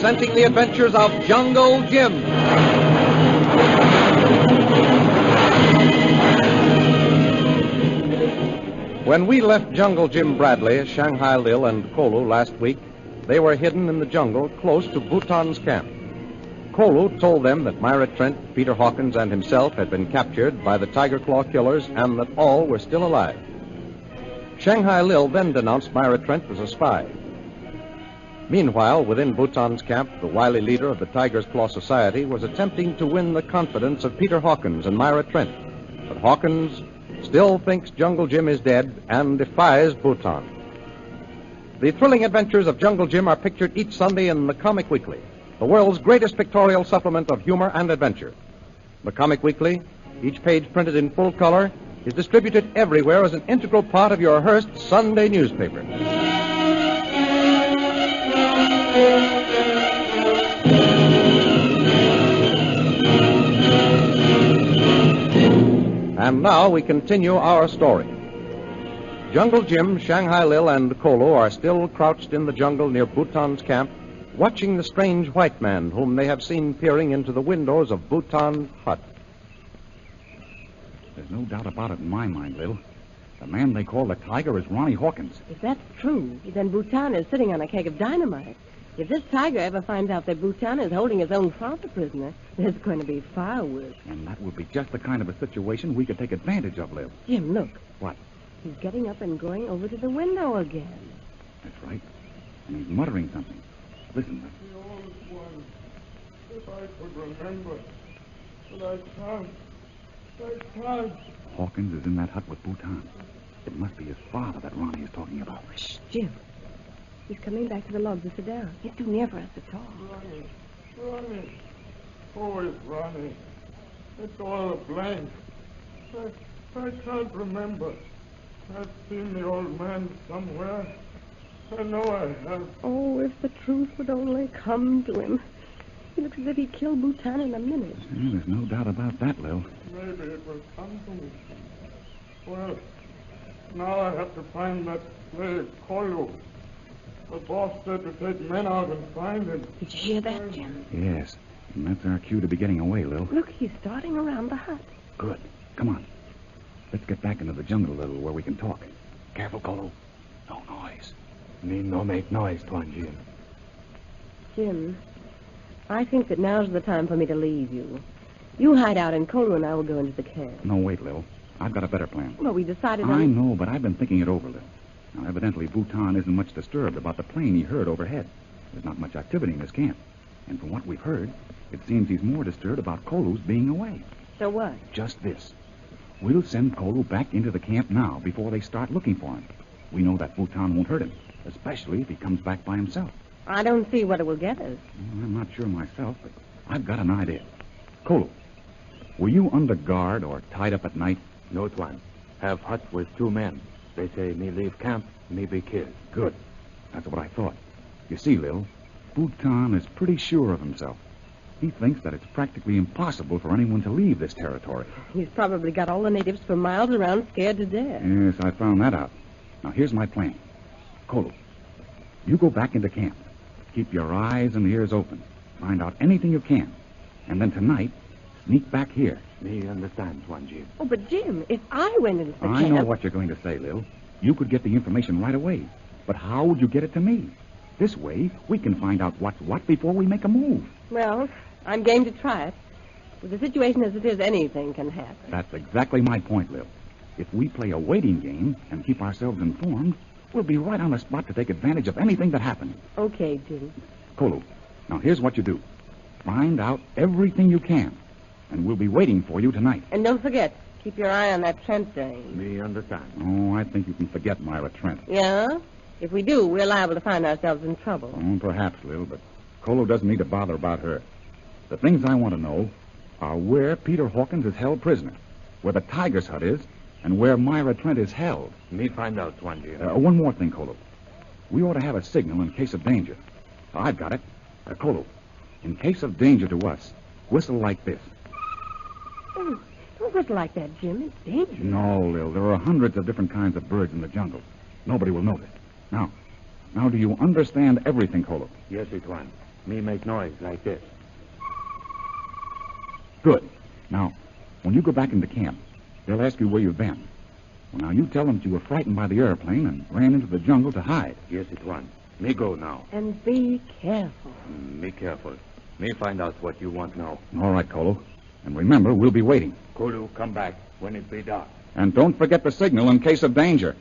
presenting the adventures of Jungle Jim. When we left Jungle Jim Bradley, Shanghai Lil, and Kolu last week, they were hidden in the jungle close to Bhutan's camp. Kolu told them that Myra Trent, Peter Hawkins, and himself had been captured by the Tiger Claw killers and that all were still alive. Shanghai Lil then denounced Myra Trent as a spy. Meanwhile, within Bhutan's camp, the wily leader of the Tiger's Claw Society was attempting to win the confidence of Peter Hawkins and Myra Trent. But Hawkins still thinks Jungle Jim is dead and defies Bhutan. The thrilling adventures of Jungle Jim are pictured each Sunday in the Comic Weekly, the world's greatest pictorial supplement of humor and adventure. The Comic Weekly, each page printed in full color, is distributed everywhere as an integral part of your Hearst Sunday newspaper. And now we continue our story. Jungle Jim, Shanghai Lil, and Kolu are still crouched in the jungle near Bhutan's camp, watching the strange white man whom they have seen peering into the windows of Bhutan's hut. There's no doubt about it in my mind, Lil. The man they call the Tiger is Ronnie Hawkins. If that's true, then Bhutan is sitting on a keg of dynamite. If this Tiger ever finds out that Bhutan is holding his own father prisoner, there's going to be fireworks. And that would be just the kind of a situation we could take advantage of, Lil. Jim, look. What? He's getting up and going over to the window again. That's right. And he's muttering something. Listen, Lil. The old one. If I could remember. But I can't. Hawkins is in that hut with Bhutan. It must be his father that Ronnie is talking about. Shh, Jim. He's coming back to the log to sit down. He's too near for us to talk. Ronnie. Who is Ronnie? It's all a blank. I can't remember. I've seen the old man somewhere. I know I have. Oh, if the truth would only come to him. He looks as if he'd kill Bhutan in a minute. Well, there's no doubt about that, Lil. Maybe it will come to me. Well, now I have to find that slave, Kolu. The boss said to take men out and find him. Did you hear that, Jim? Yes, and that's our cue to be getting away, Lil. Look, he's starting around the hut. Good. Come on. Let's get back into the jungle a little where we can talk. Careful, Kolu. No noise. Need no make noise, Tuan Jim. Jim, I think that now's the time for me to leave you. You hide out and Kolu and I will go into the cave. No, wait, Lil. I've got a better plan. Well, we decided on... I know, but I've been thinking it over, Lil. Now, evidently, Bhutan isn't much disturbed about the plane he heard overhead. There's not much activity in his camp. And from what we've heard, it seems he's more disturbed about Kolu's being away. So what? Just this. We'll send Kolu back into the camp now before they start looking for him. We know that Bhutan won't hurt him, especially if he comes back by himself. I don't see what it will get us. Well, I'm not sure myself, but I've got an idea. Kolu, were you under guard or tied up at night? No, Tuan. Have hut with 2 men. They say me leave camp, me be killed. Good. That's what I thought. You see, Lil, Bhutan is pretty sure of himself. He thinks that it's practically impossible for anyone to leave this territory. He's probably got all the natives for miles around scared to death. Yes, I found that out. Now, here's my plan. Kolu, you go back into camp. Keep your eyes and ears open. Find out anything you can. And then tonight, sneak back here. Me understand, Tuan Jim. Oh, but Jim, if I went into the camp... I know what you're going to say, Lil. You could get the information right away. But how would you get it to me? This way, we can find out what's what before we make a move. Well, I'm game to try it. With the situation as it is, anything can happen. That's exactly my point, Lil. If we play a waiting game and keep ourselves informed, we'll be right on the spot to take advantage of anything that happens. Okay, Jim. Kolu, now here's what you do. Find out everything you can, and we'll be waiting for you tonight. And don't forget, keep your eye on that Trent dame. Me understand. Oh, I think you can forget Myra Trent. Yeah? If we do, we're liable to find ourselves in trouble. Oh, perhaps, Lil, but Kolu doesn't need to bother about her. The things I want to know are where Peter Hawkins is held prisoner, where the Tiger's hut is, and where Myra Trent is held. Me find out, Tuan Jim. One more thing, Kolu. We ought to have a signal in case of danger. I've got it. Kolu, in case of danger to us, whistle like this. Oh, don't whistle like that, Jim. It's dangerous. No, Lil. There are hundreds of different kinds of birds in the jungle. Nobody will notice. Now, do you understand everything, Kolu? Yes, Tuan. Me make noise like this. Good. Now, when you go back into camp, they'll ask you where you've been. Well, now, you tell them that you were frightened by the airplane and ran into the jungle to hide. Yes, it one. Me go now. And be careful. Be careful. Me find out what you want now. All right, Kolo. And remember, we'll be waiting. Kolu, come back when it be dark. And don't forget the signal in case of danger.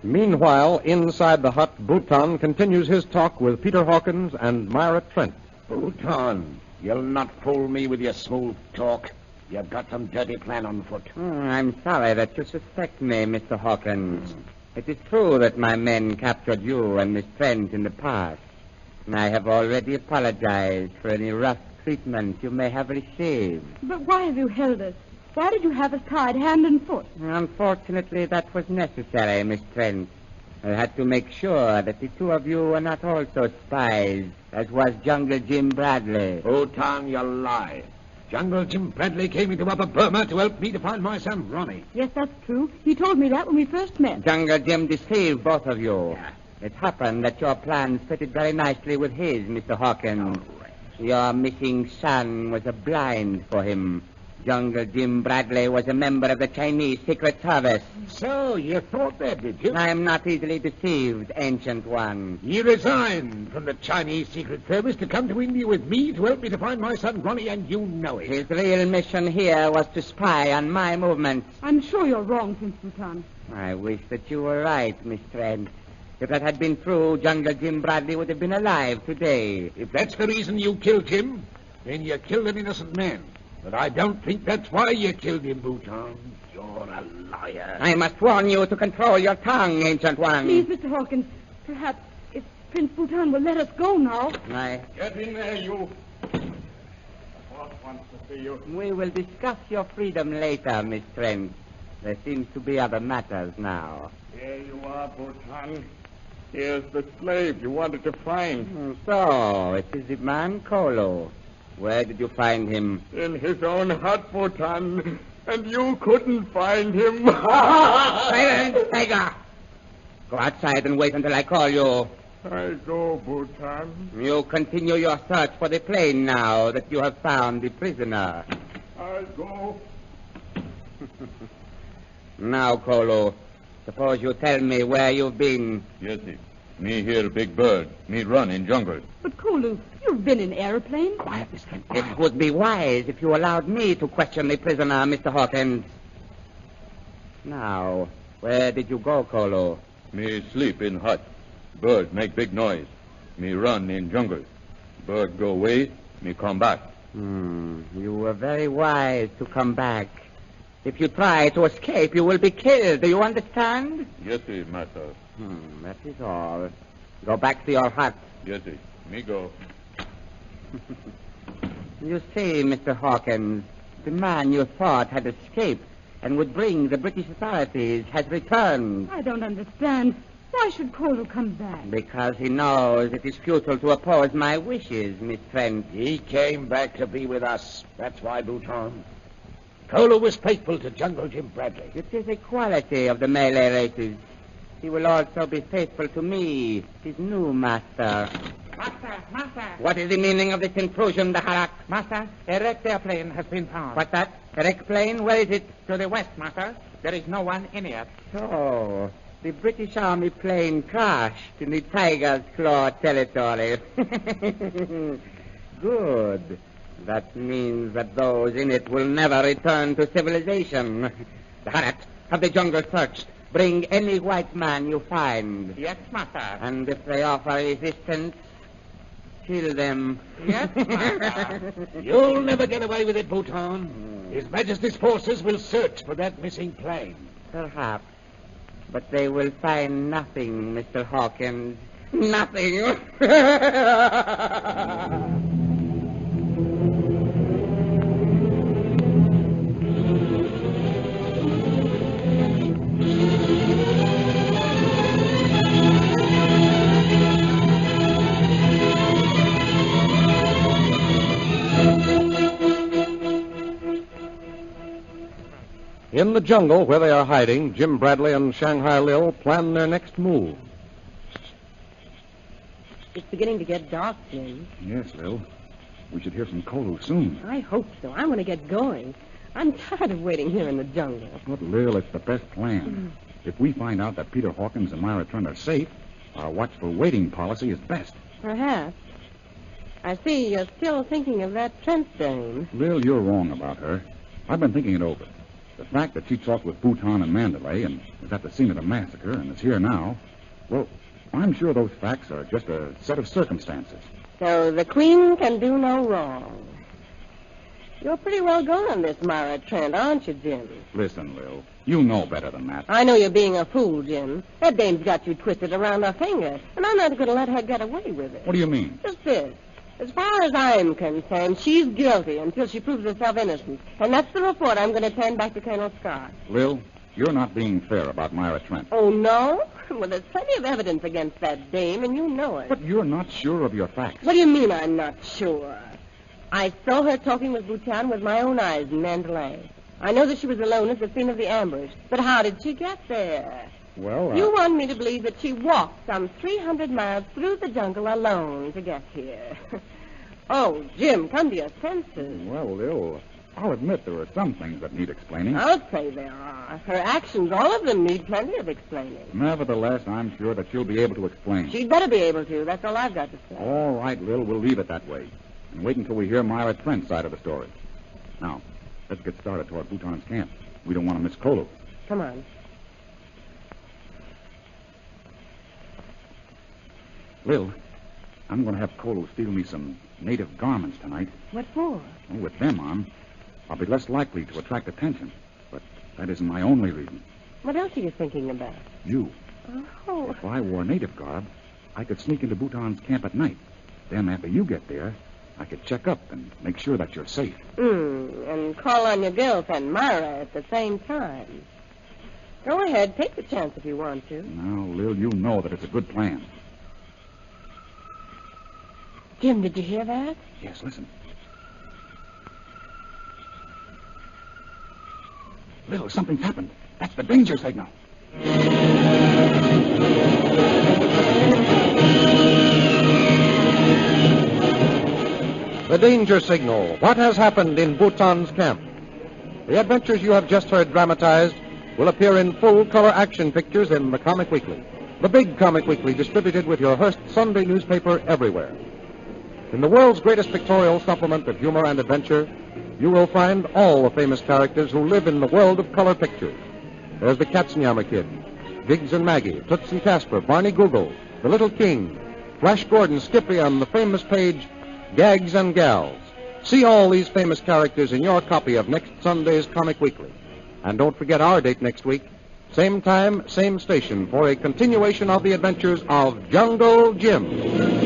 Meanwhile, inside the hut, Bhutan continues his talk with Peter Hawkins and Myra Trent. Bhutan, you'll not fool me with your smooth talk. You've got some dirty plan on foot. I'm sorry that you suspect me, Mr. Hawkins. It is true that my men captured you and Miss Trent in the past. And I have already apologized for any rough treatment you may have received. But why have you held us? Why did you have us tied hand and foot? Unfortunately, that was necessary, Miss Trent. I had to make sure that the two of you were not also spies, as was Jungle Jim Bradley. Bhutan, you lie. Jungle Jim Bradley came into Upper Burma to help me to find my son, Ronnie. Yes, that's true. He told me that when we first met. Jungle Jim deceived both of you. It happened that your plans fitted very nicely with his, Mr. Hawkins. Your missing son was a blind for him. Jungle Jim Bradley was a member of the Chinese Secret Service. So, you thought that, did you? I am not easily deceived, Ancient One. You resigned from the Chinese Secret Service to come to India with me to help me to find my son, Ronnie, and you know it. His real mission here was to spy on my movements. I'm sure you're wrong, Prince Bhutan. I wish that you were right, Miss Trent. If that had been true, Jungle Jim Bradley would have been alive today. If that's the reason you killed him, then you killed an innocent man. But I don't think that's why you killed him, Bhutan. You're a liar. I must warn you to control your tongue, Ancient One. Please, Mr. Hawkins, perhaps if Prince Bhutan will let us go now. Get in there, you. Boss wants to see you. We will discuss your freedom later, Miss Trent. There seems to be other matters now. Here you are, Bhutan. Here's the slave you wanted to find. So, it is the man Kolo. Where did you find him? In his own hut, Bhutan. And you couldn't find him. Silence, Tiger! Go outside and wait until I call you. I go, Bhutan. You continue your search for the plane now that you have found the prisoner. I go. Now, Kolo, suppose you tell me where you've been. Yes, sir. Me hear big bird. Me run in jungle. But, Kolu, you've been in airplane. Quiet, Miss Trent. It would be wise if you allowed me to question the prisoner, Mr. Hawkins. Now, where did you go, Kolo? Me sleep in hut. Bird make big noise. Me run in jungle. Bird go away. Me come back. You were very wise to come back. If you try to escape, you will be killed. Do you understand? Yes, sir, master. That is all. Go back to your hut. Yes, sir. Me go. You see, Mr. Hawkins, the man you thought had escaped and would bring the British authorities has returned. I don't understand. Why should Kolu come back? Because he knows it is futile to oppose my wishes, Miss Trent. He came back to be with us. That's why, Bhutan. Kolu was faithful to Jungle Jim Bradley. It is a quality of the Malay races. He will also be faithful to me, his new master. Master. What is the meaning of this intrusion, Daharak? Master, a wrecked airplane has been found. What's that? A wrecked plane? Where is it? To the west, Master. There is no one in it. So, the British Army plane crashed in the Tiger's Claw territory. Good. That means that those in it will never return to civilization. Daharak, have the jungle searched. Bring any white man you find. Yes, Master. And if they offer resistance, kill them. Yes, Master. You'll never get away with it, Bhutan. His Majesty's forces will search for that missing plane. Perhaps. But they will find nothing, Mr. Hawkins. Nothing. In the jungle where they are hiding, Jim Bradley and Shanghai Lil plan their next move. It's beginning to get dark, Jim. Yes, Lil. We should hear from Kolu soon. I hope so. I want to get going. I'm tired of waiting here in the jungle. But, Lil, it's the best plan. If we find out that Peter Hawkins and Myra Trent are safe, our watchful waiting policy is best. Perhaps. I see you're still thinking of that Trent dame. Lil, you're wrong about her. I've been thinking it over. The fact that she talked with Bhutan and Mandalay and was at the scene of the massacre and is here now, well, I'm sure those facts are just a set of circumstances. So the Queen can do no wrong. You're pretty well gone on this Myra Trent, aren't you, Jim? Listen, Lil, you know better than that. I know you're being a fool, Jim. That dame's got you twisted around her finger, and I'm not going to let her get away with it. What do you mean? Just this. As far as I'm concerned, she's guilty until she proves herself innocent. And that's the report I'm going to turn back to Colonel Scott. Lil, you're not being fair about Myra Trent. Oh, no? Well, there's plenty of evidence against that dame, and you know it. But you're not sure of your facts. What do you mean I'm not sure? I saw her talking with Bhutan with my own eyes in Mandalay. I know that she was alone at the scene of the ambush. But how did she get there? Well, You want me to believe that she walked some 300 miles through the jungle alone to get here. Oh, Jim, come to your senses. Well, Lil, I'll admit there are some things that need explaining. I'll say there are. Her actions, all of them, need plenty of explaining. Nevertheless, I'm sure that she'll be able to explain. She'd better be able to. That's all I've got to say. All right, Lil, we'll leave it that way. And wait until we hear Myra Trent's side of the story. Now, let's get started toward Bhutan's camp. We don't want to miss Kolu. Come on. Lil, I'm going to have Kolu steal me some native garments tonight. What for? Well, with them on, I'll be less likely to attract attention. But that isn't my only reason. What else are you thinking about? You. Oh. If I wore native garb, I could sneak into Bhutan's camp at night. Then after you get there, I could check up and make sure that you're safe. And call on your girlfriend, Myra, at the same time. Go ahead, take the chance if you want to. Now, Lil, you know that it's a good plan. Jim, did you hear that? Yes, listen. Lil, something's happened. That's the danger signal. The danger signal. What has happened in Bhutan's camp? The adventures you have just heard dramatized will appear in full-color action pictures in the Comic Weekly. The big Comic Weekly distributed with your Hearst Sunday newspaper everywhere. In the world's greatest pictorial supplement of humor and adventure, you will find all the famous characters who live in the world of color pictures. There's the Katzenjammer Kid, Biggs and Maggie, Toots and Casper, Barney Google, the Little King, Flash Gordon, Skippy, on the famous page, Gags and Gals. See all these famous characters in your copy of next Sunday's Comic Weekly. And don't forget our date next week, same time, same station, for a continuation of the adventures of Jungle Jim.